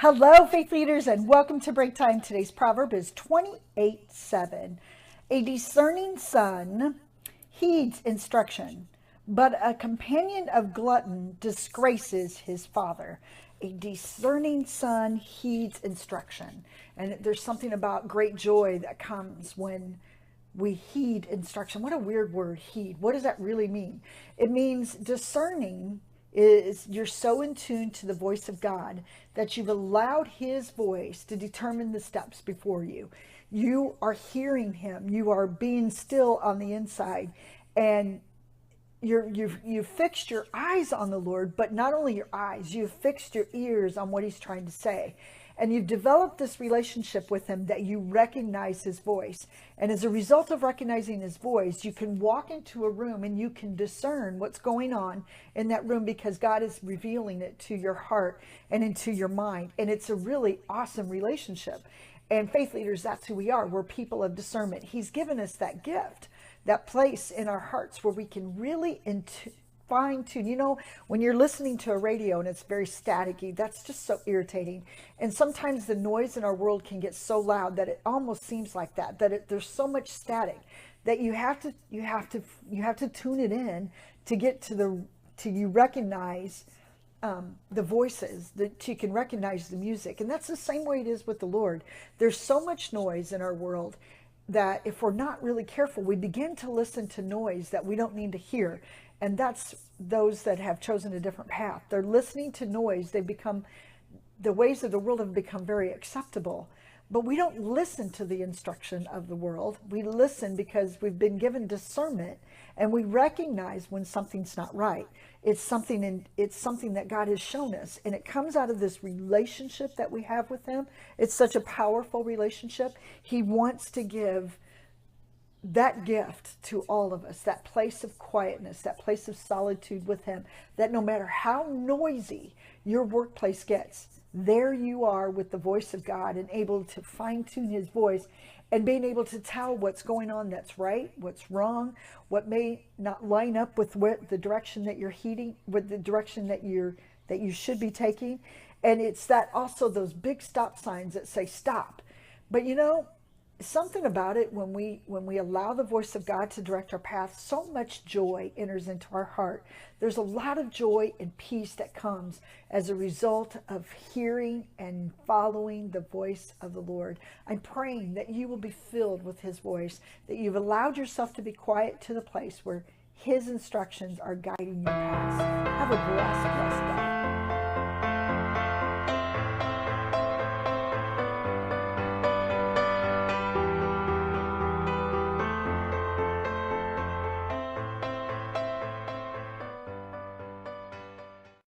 Hello, faith leaders, and welcome to Breaktime. Today's proverb is 28:7. A discerning son heeds instruction, but a companion of glutton disgraces his father. A discerning son heeds instruction. And there's something about great joy that comes when we heed instruction. What a weird word, heed. What does that really mean? It means discerning is you're so in tune to the voice of God that you've allowed his voice to determine the steps before you. You are hearing him. You are being still on the inside, and you've fixed your eyes on the Lord, but not only your eyes, you've fixed your ears on what he's trying to say. And you've developed this relationship with him that you recognize his voice. And as a result of recognizing his voice, you can walk into a room and you can discern what's going on in that room because God is revealing it to your heart and into your mind. And it's a really awesome relationship. And faith leaders, that's who we are. We're people of discernment. He's given us that gift, that place in our hearts where we can really fine tune. You know, when you're listening to a radio and it's very staticky, that's just so irritating. And sometimes the noise in our world can get so loud that it almost seems like there's so much static that you have to tune it in to get to you recognize the voices, that you can recognize the music. And that's the same way it is with the Lord. There's so much noise in our world that if we're not really careful, we begin to listen to noise that we don't need to hear. And that's those that have chosen a different path. They're listening to noise. The ways of the world have become very acceptable. But we don't listen to the instruction of the world. We listen because we've been given discernment and we recognize when something's not right. It's something that God has shown us, and it comes out of this relationship that we have with him. It's such a powerful relationship. He wants to give that gift to all of us, that place of quietness, that place of solitude with him, that no matter how noisy your workplace gets, there you are with the voice of God and able to fine-tune his voice and being able to tell what's going on that's right, what's wrong, what may not line up with the direction that you're heeding, with the direction that you should be taking. And it's that also those big stop signs that say stop. But you know, something about it, when we allow the voice of God to direct our path, so much joy enters into our heart. There's a lot of joy and peace that comes as a result of hearing and following the voice of the Lord. I'm praying that you will be filled with his voice, that you've allowed yourself to be quiet to the place where his instructions are guiding your path. Have a blessed